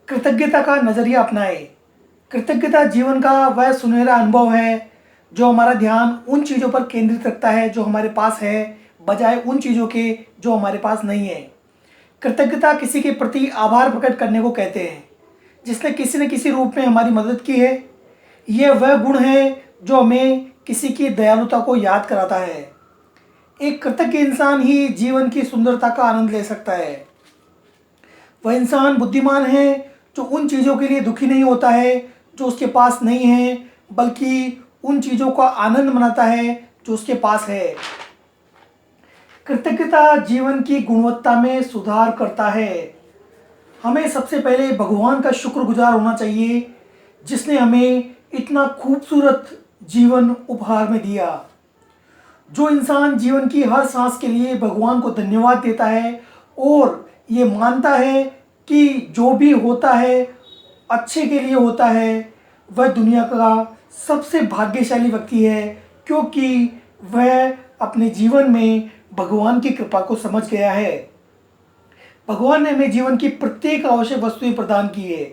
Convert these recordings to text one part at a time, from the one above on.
कृतज्ञता का नज़रिया अपनाएं। कृतज्ञता जीवन का वह सुनहरा अनुभव है जो हमारा ध्यान उन चीज़ों पर केंद्रित रखता है जो हमारे पास है, बजाय उन चीज़ों के जो हमारे पास नहीं है। कृतज्ञता किसी के प्रति आभार प्रकट करने को कहते हैं जिसने किसी न किसी रूप में हमारी मदद की है। यह वह गुण है जो हमें किसी की दयालुता को याद कराता है। एक कृतज्ञ इंसान ही जीवन की सुंदरता का आनंद ले सकता है। वह इंसान बुद्धिमान है जो उन चीज़ों के लिए दुखी नहीं होता है जो उसके पास नहीं है, बल्कि उन चीज़ों का आनंद मनाता है जो उसके पास है। कृतज्ञता जीवन की गुणवत्ता में सुधार करता है। हमें सबसे पहले भगवान का शुक्रगुजार होना चाहिए जिसने हमें इतना खूबसूरत जीवन उपहार में दिया। जो इंसान जीवन की हर सांस के लिए भगवान को धन्यवाद देता है और ये मानता है कि जो भी होता है अच्छे के लिए होता है, वह दुनिया का सबसे भाग्यशाली व्यक्ति है, क्योंकि वह अपने जीवन में भगवान की कृपा को समझ गया है। भगवान ने हमें जीवन की प्रत्येक आवश्यक वस्तुएं प्रदान की है।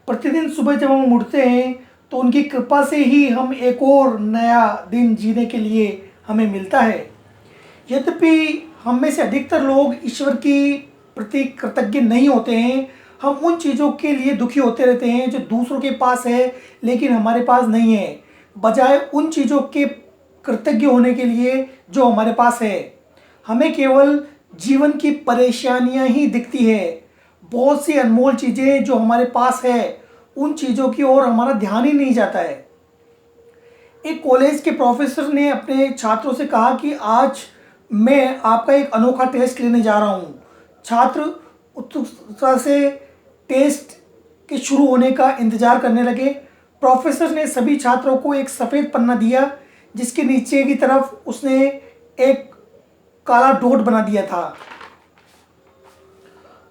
प्रतिदिन सुबह जब हम उठते हैं तो उनकी कृपा से ही हम एक और नया दिन जीने के लिए हमें मिलता है। यद्यपि हम में से अधिकतर लोग ईश्वर की प्रति कृतज्ञ नहीं होते हैं। हम उन चीज़ों के लिए दुखी होते रहते हैं जो दूसरों के पास है लेकिन हमारे पास नहीं है, बजाय उन चीज़ों के कृतज्ञ होने के लिए जो हमारे पास है। हमें केवल जीवन की परेशानियां ही दिखती है। बहुत सी अनमोल चीज़ें जो हमारे पास है उन चीज़ों की ओर हमारा ध्यान ही नहीं जाता है। एक कॉलेज के प्रोफेसर ने अपने छात्रों से कहा कि आज मैं आपका एक अनोखा टेस्ट लेने जा रहा हूँ। छात्र उत्सुकता से टेस्ट के शुरू होने का इंतजार करने लगे। प्रोफेसर ने सभी छात्रों को एक सफ़ेद पन्ना दिया जिसके नीचे की तरफ उसने एक काला डॉट बना दिया था।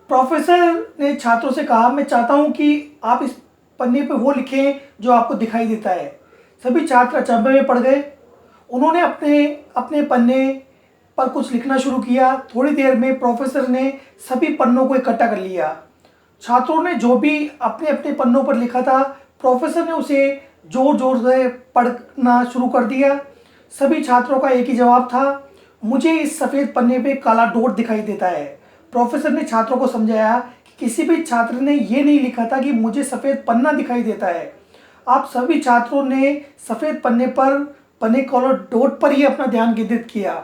प्रोफेसर ने छात्रों से कहा, मैं चाहता हूं कि आप इस पन्ने पर वो लिखें जो आपको दिखाई देता है। सभी छात्र अचंभे में पड़ गए। उन्होंने अपने अपने पन्ने पर कुछ लिखना शुरू किया। थोड़ी देर में प्रोफेसर ने सभी पन्नों को इकट्ठा कर लिया। छात्रों ने जो भी अपने अपने पन्नों पर लिखा था, प्रोफेसर ने उसे जोर जोर से पढ़ना शुरू कर दिया। सभी छात्रों का एक ही जवाब था, मुझे इस सफ़ेद पन्ने पे काला डॉट दिखाई देता है। प्रोफेसर ने छात्रों को समझाया कि किसी भी छात्र ने ये नहीं लिखा था कि मुझे सफ़ेद पन्ना दिखाई देता है। आप सभी छात्रों ने सफ़ेद पन्ने पर बने काला डॉट पर ही अपना ध्यान केंद्रित किया।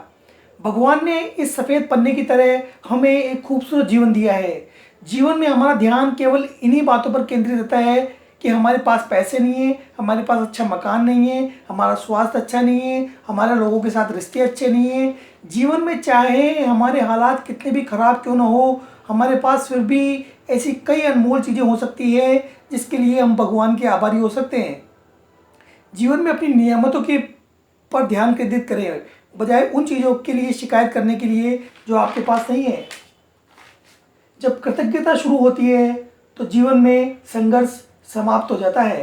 भगवान ने इस सफ़ेद पन्ने की तरह हमें एक खूबसूरत जीवन दिया है। जीवन में हमारा ध्यान केवल इन्हीं बातों पर केंद्रित रहता है कि हमारे पास पैसे नहीं है, हमारे पास अच्छा मकान नहीं है, हमारा स्वास्थ्य अच्छा नहीं है, हमारे लोगों के साथ रिश्ते अच्छे नहीं हैं। जीवन में चाहे हमारे हालात कितने भी खराब क्यों ना हो, हमारे पास फिर भी ऐसी कई अनमोल चीज़ें हो सकती है जिसके लिए हम भगवान के आभारी हो सकते हैं। जीवन में अपनी नियामतों के पर ध्यान केंद्रित करें, बजाय उन चीज़ों के लिए शिकायत करने के लिए जो आपके पास नहीं है। जब कृतज्ञता शुरू होती है तो जीवन में संघर्ष समाप्त हो जाता है।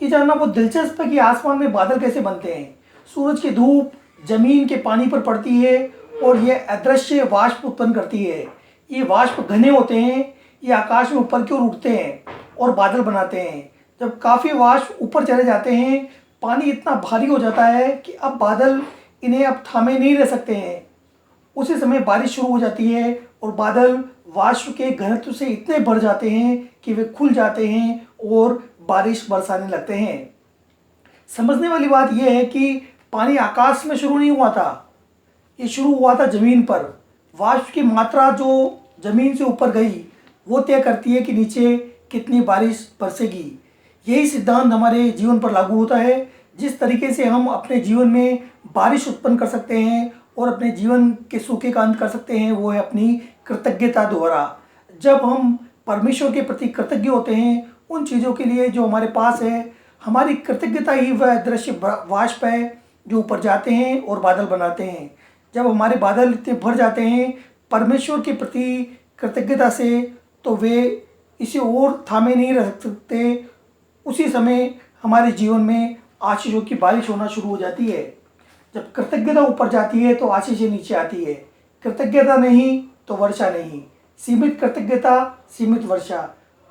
ये जानना बहुत दिलचस्प है कि आसमान में बादल कैसे बनते हैं। सूरज की धूप जमीन के पानी पर पड़ती है और यह अदृश्य वाष्प उत्पन्न करती है। ये वाष्प घने होते हैं, ये आकाश में ऊपर की ओर उठते हैं और बादल बनाते हैं। जब काफ़ी वाष्प ऊपर चले जाते हैं, पानी इतना भारी हो जाता है कि अब बादल इन्हें अब थामे नहीं रह सकते हैं। उसी समय बारिश शुरू हो जाती है और बादल वाष्प के घनत्व से इतने बढ़ जाते हैं कि वे खुल जाते हैं और बारिश बरसाने लगते हैं। समझने वाली बात यह है कि पानी आकाश में शुरू नहीं हुआ था, ये शुरू हुआ था ज़मीन पर। वाष्प की मात्रा जो ज़मीन से ऊपर गई वो तय करती है कि नीचे कितनी बारिश बरसेगी। यही सिद्धांत हमारे जीवन पर लागू होता है। जिस तरीके से हम अपने जीवन में बारिश उत्पन्न कर सकते हैं और अपने जीवन के सूखे का अंत कर सकते हैं, वो है अपनी कृतज्ञता द्वारा। जब हम परमेश्वर के प्रति कृतज्ञ होते हैं उन चीज़ों के लिए जो हमारे पास है, हमारी कृतज्ञता ही वह दृश्य वाष्प है जो ऊपर जाते हैं और बादल बनाते हैं। जब हमारे बादल इतने भर जाते हैं परमेश्वर के प्रति कृतज्ञता से, तो वे इसे और थामे नहीं रह सकते। उसी समय हमारे जीवन में आशीषों की बारिश होना शुरू हो जाती है। जब कृतज्ञता ऊपर जाती है तो आशीषें नीचे आती है। कृतज्ञता नहीं तो वर्षा नहीं, सीमित कृतज्ञता सीमित वर्षा।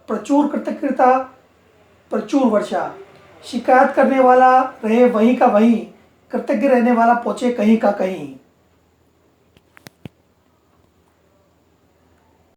प्रचुर कृतज्ञता, प्रचुर वर्षा। शिकायत करने वाला रहे वहीं का वहीं, कृतज्ञ रहने वाला पहुँचे कहीं का कहीं।